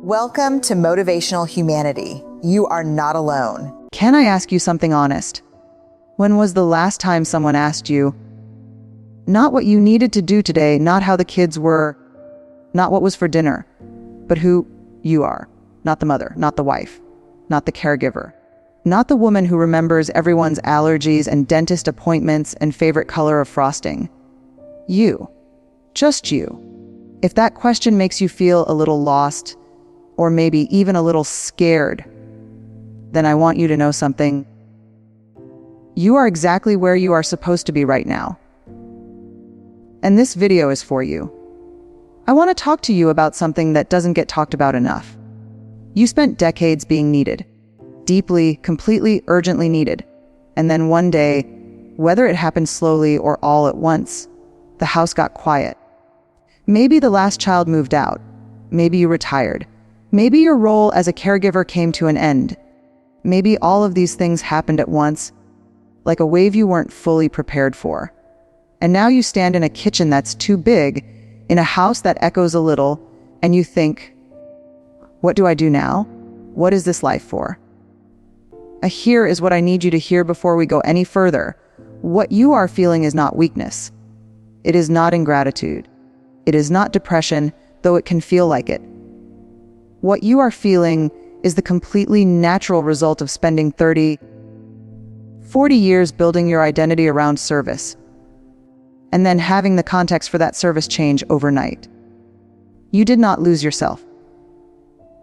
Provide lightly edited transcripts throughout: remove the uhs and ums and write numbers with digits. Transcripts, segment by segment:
Welcome to Motivational Humanity. You are not alone. Can I ask you something honest? When was the last time someone asked you, not what you needed to do today, not how the kids were, not what was for dinner, but who you are? Not the mother, not the wife, not the caregiver, not the woman who remembers everyone's allergies and dentist appointments and favorite color of frosting. You. Just you. If that question makes you feel a little lost, or maybe even a little scared, then I want you to know something. You are exactly where you are supposed to be right now. And this video is for you. I want to talk to you about something that doesn't get talked about enough. You spent decades being needed. Deeply, completely, urgently needed. And then one day, whether it happened slowly or all at once, the house got quiet. Maybe the last child moved out. Maybe you retired. Maybe your role as a caregiver came to an end. Maybe all of these things happened at once, like a wave you weren't fully prepared for. And now you stand in a kitchen that's too big, in a house that echoes a little, and you think, what do I do now? What is this life for? Here is what I need you to hear before we go any further. What you are feeling is not weakness. It is not ingratitude. It is not depression, though it can feel like it. What you are feeling is the completely natural result of spending 30, 40 years building your identity around service, and then having the context for that service change overnight. You did not lose yourself.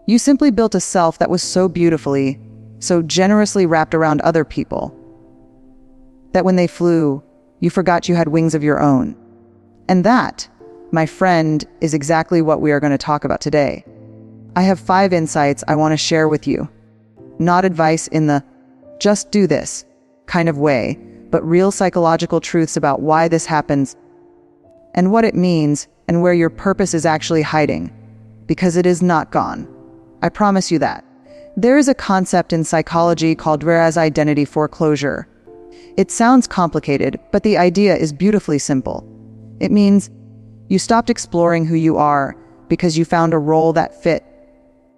You simply built a self that was so beautifully, so generously wrapped around other people, that when they flew, you forgot you had wings of your own. And that, my friend, is exactly what we are going to talk about today. I have 5 insights I want to share with you. Not advice in the just do this kind of way, but real psychological truths about why this happens and what it means and where your purpose is actually hiding, because it is not gone. I promise you that. There is a concept in psychology called Brené's identity foreclosure. It sounds complicated, but the idea is beautifully simple. It means you stopped exploring who you are because you found a role that fit,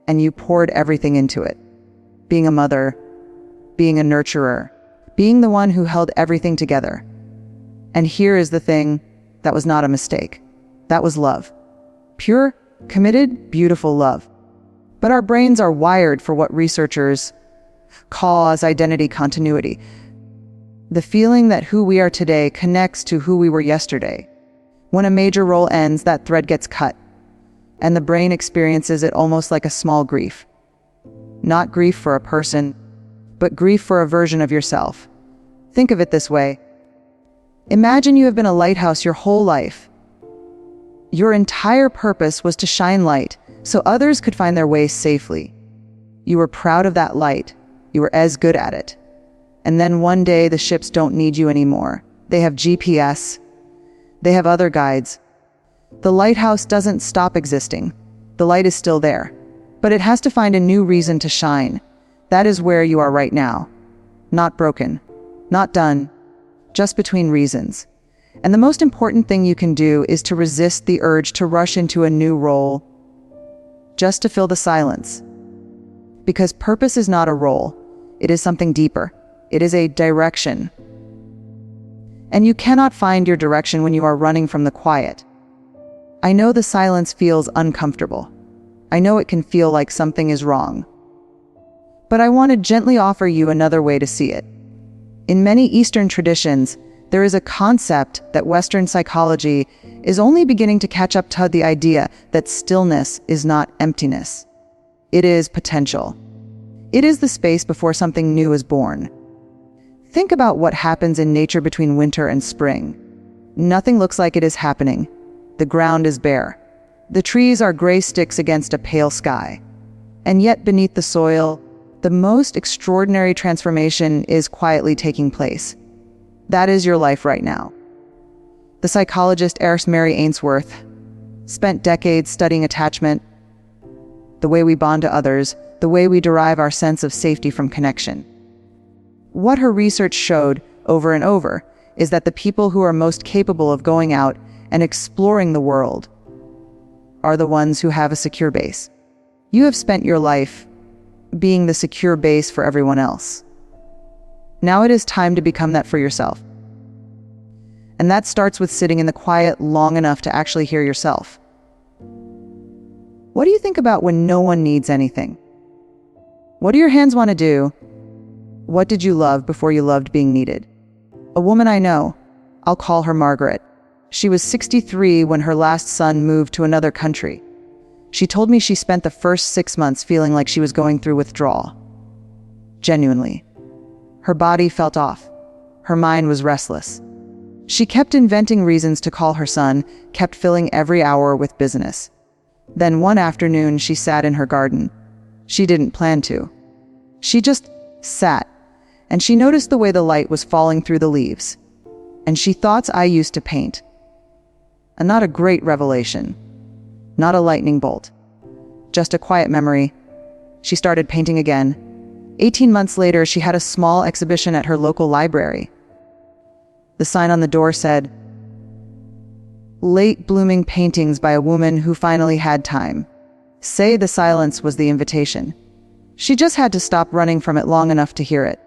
and you poured everything into it. Being a mother, being a nurturer, being the one who held everything together. And here is the thing that was not a mistake. That was love. Pure, committed, beautiful love. But our brains are wired for what researchers call as identity continuity. The feeling that who we are today connects to who we were yesterday. When a major role ends, that thread gets cut, and the brain experiences it almost like a small grief. Not grief for a person, but grief for a version of yourself. Think of it this way. Imagine you have been a lighthouse your whole life. Your entire purpose was to shine light so others could find their way safely. You were proud of that light. You were as good at it. And then one day the ships don't need you anymore. They have GPS. They have other guides. The lighthouse doesn't stop existing. The light is still there, but it has to find a new reason to shine. That is where you are right now. Not broken, not done, just between reasons. And the most important thing you can do is to resist the urge to rush into a new role, just to fill the silence. Because purpose is not a role. It is something deeper. It is a direction. And you cannot find your direction when you are running from the quiet. I know the silence feels uncomfortable. I know it can feel like something is wrong. But I want to gently offer you another way to see it. In many Eastern traditions, there is a concept that Western psychology is only beginning to catch up to, the idea that stillness is not emptiness. It is potential. It is the space before something new is born. Think about what happens in nature between winter and spring. Nothing looks like it is happening. The ground is bare. The trees are gray sticks against a pale sky. And yet beneath the soil, the most extraordinary transformation is quietly taking place. That is your life right now. The psychologist Mary Ainsworth spent decades studying attachment, the way we bond to others, the way we derive our sense of safety from connection. What her research showed over and over is that the people who are most capable of going out and exploring the world are the ones who have a secure base. You have spent your life being the secure base for everyone else. Now it is time to become that for yourself. And that starts with sitting in the quiet long enough to actually hear yourself. What do you think about when no one needs anything? What do your hands want to do? What did you love before you loved being needed? A woman I know, I'll call her Margaret. She was 63 when her last son moved to another country. She told me she spent the first 6 months feeling like she was going through withdrawal. Genuinely. Her body felt off. Her mind was restless. She kept inventing reasons to call her son, kept filling every hour with business. Then one afternoon, she sat in her garden. She didn't plan to. She just sat, and she noticed the way the light was falling through the leaves. And she thought I used to paint. And not a great revelation. Not a lightning bolt. Just a quiet memory. She started painting again. 18 months later, she had a small exhibition at her local library. The sign on the door said, "Late blooming paintings by a woman who finally had time." Say the silence was the invitation. She just had to stop running from it long enough to hear it.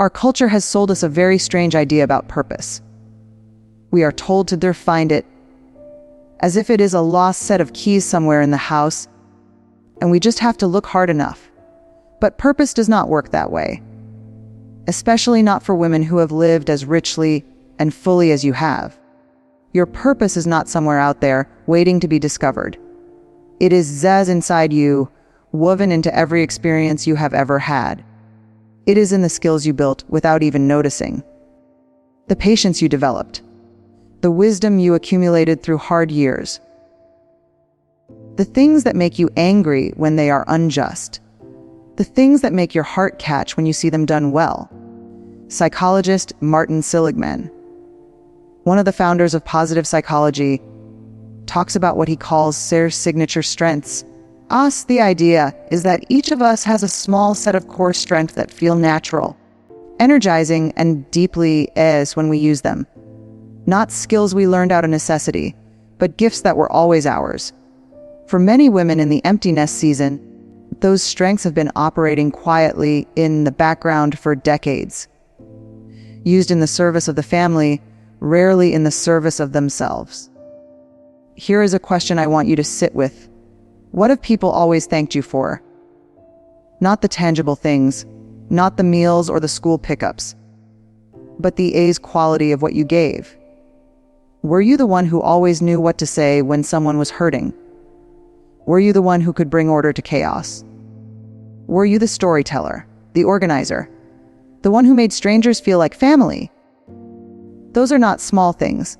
Our culture has sold us a very strange idea about purpose. We are told to find it, as if it is a lost set of keys somewhere in the house, and we just have to look hard enough. But purpose does not work that way, especially not for women who have lived as richly and fully as you have. Your purpose is not somewhere out there waiting to be discovered. It is Zaz inside you, woven into every experience you have ever had. It is in the skills you built without even noticing, the patience you developed, the wisdom you accumulated through hard years, the things that make you angry when they are unjust, the things that make your heart catch when you see them done well. Psychologist Martin Seligman, one of the founders of positive psychology, talks about what he calls their signature strengths. The idea is that each of us has a small set of core strengths that feel natural, energizing, and deeply as when we use them. Not skills we learned out of necessity, but gifts that were always ours. For many women in the empty nest season, those strengths have been operating quietly in the background for decades. Used in the service of the family, rarely in the service of themselves. Here is a question I want you to sit with. What have people always thanked you for? Not the tangible things, not the meals or the school pickups, but the A's quality of what you gave. Were you the one who always knew what to say when someone was hurting? Were you the one who could bring order to chaos? Were you the storyteller, the organizer, the one who made strangers feel like family? Those are not small things.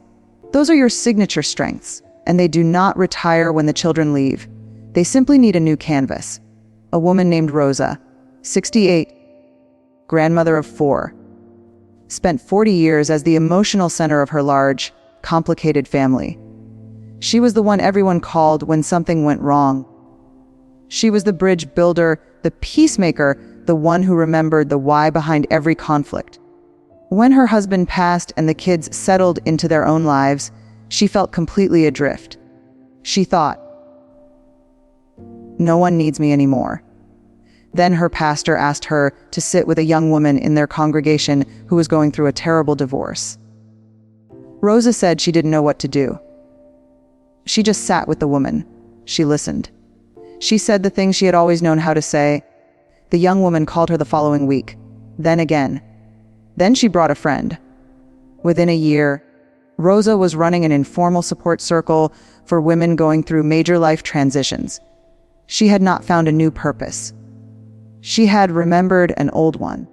Those are your signature strengths, and they do not retire when the children leave. They simply need a new canvas. A woman named Rosa, 68, grandmother of 4, spent 40 years as the emotional center of her large, complicated family. She was the one everyone called when something went wrong. She was the bridge builder, the peacemaker, the one who remembered the why behind every conflict. When her husband passed and the kids settled into their own lives, she felt completely adrift. She thought, "No one needs me anymore." Then her pastor asked her to sit with a young woman in their congregation who was going through a terrible divorce. Rosa said she didn't know what to do. She just sat with the woman. She listened. She said the things she had always known how to say. The young woman called her the following week, then again. Then she brought a friend. Within a year, Rosa was running an informal support circle for women going through major life transitions. She had not found a new purpose. She had remembered an old one.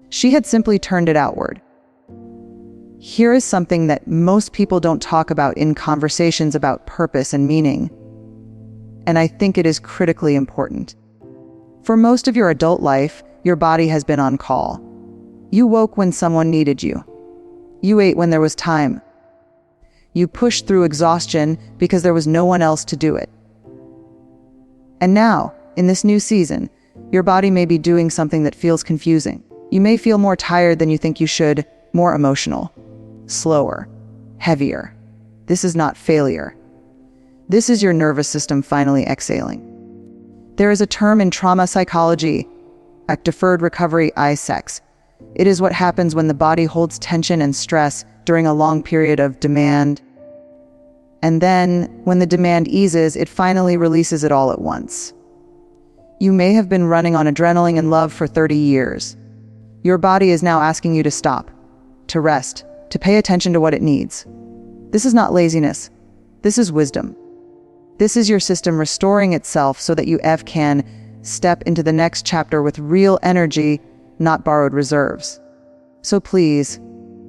She had simply turned it outward. Here is something that most people don't talk about in conversations about purpose and meaning, and I think it is critically important. For most of your adult life, your body has been on call. You woke when someone needed you. You ate when there was time. You pushed through exhaustion because there was no one else to do it. And now, in this new season, your body may be doing something that feels confusing. You may feel more tired than you think you should, more emotional, slower, heavier. This is not failure. This is your nervous system finally exhaling. There is a term in trauma psychology, deferred recovery ISEX. It is what happens when the body holds tension and stress during a long period of demand. And then, when the demand eases, it finally releases it all at once. You may have been running on adrenaline and love for 30 years. Your body is now asking you to stop, to rest, to pay attention to what it needs. This is not laziness. This is wisdom. This is your system restoring itself so that you can step into the next chapter with real energy, not borrowed reserves. So please,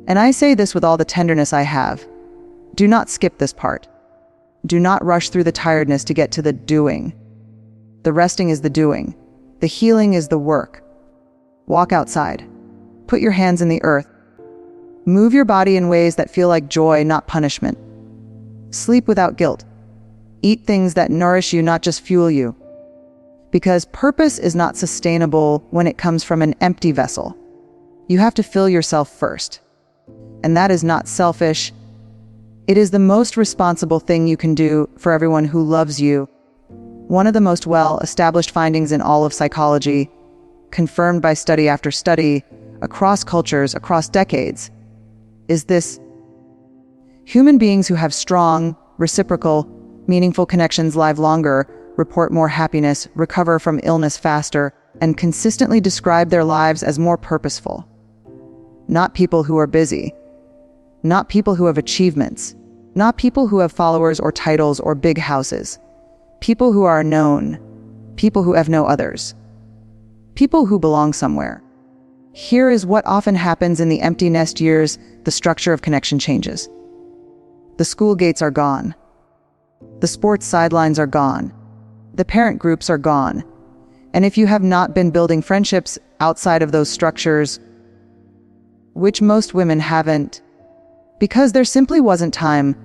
and I say this with all the tenderness I have, do not skip this part. Do not rush through the tiredness to get to the doing. The resting is the doing. The healing is the work. Walk outside. Put your hands in the earth. Move your body in ways that feel like joy, not punishment. Sleep without guilt. Eat things that nourish you, not just fuel you. Because purpose is not sustainable when it comes from an empty vessel. You have to fill yourself first. And that is not selfish. It is the most responsible thing you can do for everyone who loves you. One of the most well-established findings in all of psychology, confirmed by study after study, across cultures, across decades, is this: human beings who have strong, reciprocal, meaningful connections live longer, report more happiness, recover from illness faster, and consistently describe their lives as more purposeful. Not people who are busy. Not people who have achievements. Not people who have followers or titles or big houses. People who are known. People who have no others. People who belong somewhere. Here is what often happens in the empty nest years: the structure of connection changes. The school gates are gone. The sports sidelines are gone. The parent groups are gone. And if you have not been building friendships outside of those structures, which most women haven't, because there simply wasn't time,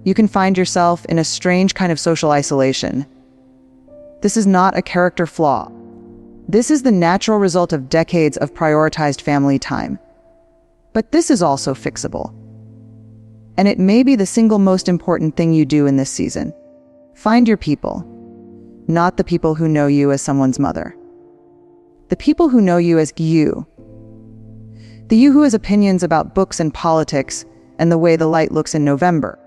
you can find yourself in a strange kind of social isolation. This is not a character flaw. This is the natural result of decades of prioritized family time. But this is also fixable. And it may be the single most important thing you do in this season. Find your people, not the people who know you as someone's mother. The people who know you as you. The you who has opinions about books and politics and the way the light looks in November.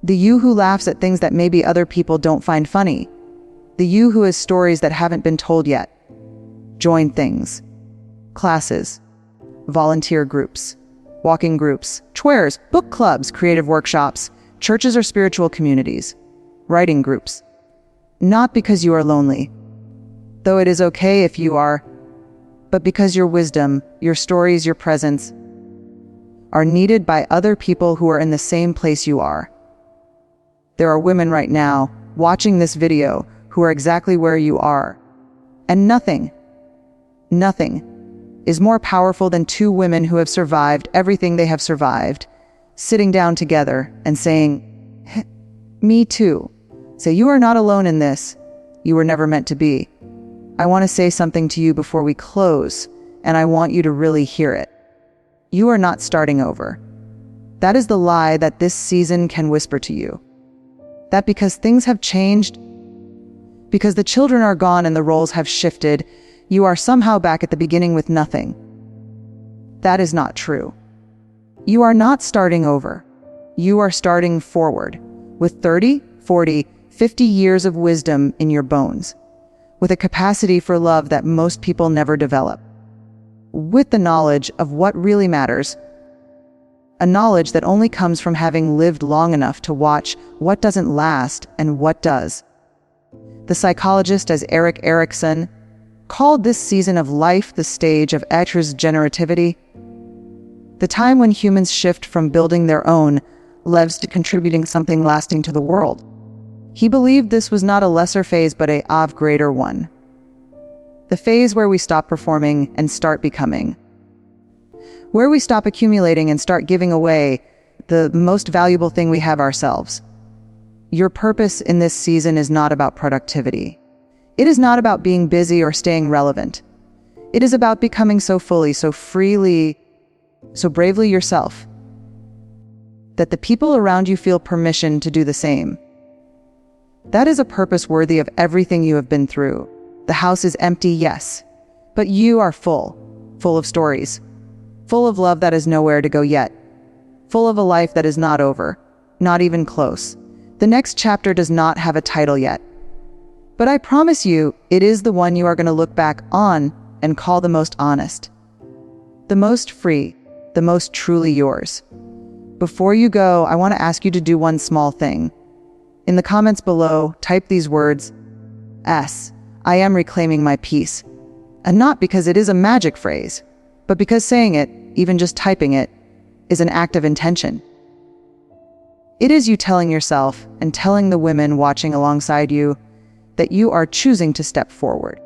The you who laughs at things that maybe other people don't find funny. The you who has stories that haven't been told yet. Join things, classes, volunteer groups, walking groups, chairs, book clubs, creative workshops, churches or spiritual communities, writing groups. Not because you are lonely, though it is okay if you are, but because your wisdom, your stories, your presence are needed by other people who are in the same place you are. There are women right now watching this video who are exactly where you are. And nothing is more powerful than two women who have survived everything they have survived, sitting down together and saying, me too. Say, you are not alone in this. You were never meant to be. I want to say something to you before we close, and I want you to really hear it. You are not starting over. That is the lie that this season can whisper to you. That because things have changed, because the children are gone and the roles have shifted, you are somehow back at the beginning with nothing. That is not true. You are not starting over. You are starting forward with 30, 40, 50 years of wisdom in your bones, with a capacity for love that most people never develop, with the knowledge of what really matters, a knowledge that only comes from having lived long enough to watch what doesn't last and what does. The psychologist, as Erik Erikson, called this season of life the stage of heterogenerativity, the time when humans shift from building their own lives to contributing something lasting to the world. He believed this was not a lesser phase but a greater one. The phase where we stop performing and start becoming. Where we stop accumulating and start giving away the most valuable thing we have, ourselves. Your purpose in this season is not about productivity. It is not about being busy or staying relevant. It is about becoming so fully, so freely, so bravely yourself, that the people around you feel permission to do the same. That is a purpose worthy of everything you have been through. The house is empty, yes, but you are full of stories, full of love that is nowhere to go yet, full of a life that is not over, not even close. The next chapter does not have a title yet, but I promise you, it is the one you are going to look back on and call the most honest, the most free, the most truly yours. Before you go, I want to ask you to do one small thing. In the comments below, type these words, S, I am reclaiming my peace. And not because it is a magic phrase, but because saying it, even just typing it, is an act of intention. It is you telling yourself and telling the women watching alongside you that you are choosing to step forward.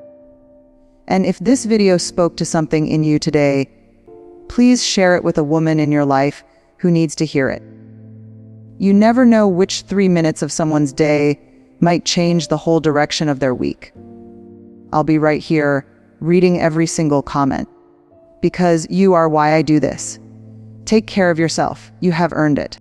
And if this video spoke to something in you today, please share it with a woman in your life who needs to hear it. You never know which 3 minutes of someone's day might change the whole direction of their week. I'll be right here, reading every single comment, because you are why I do this. Take care of yourself. You have earned it.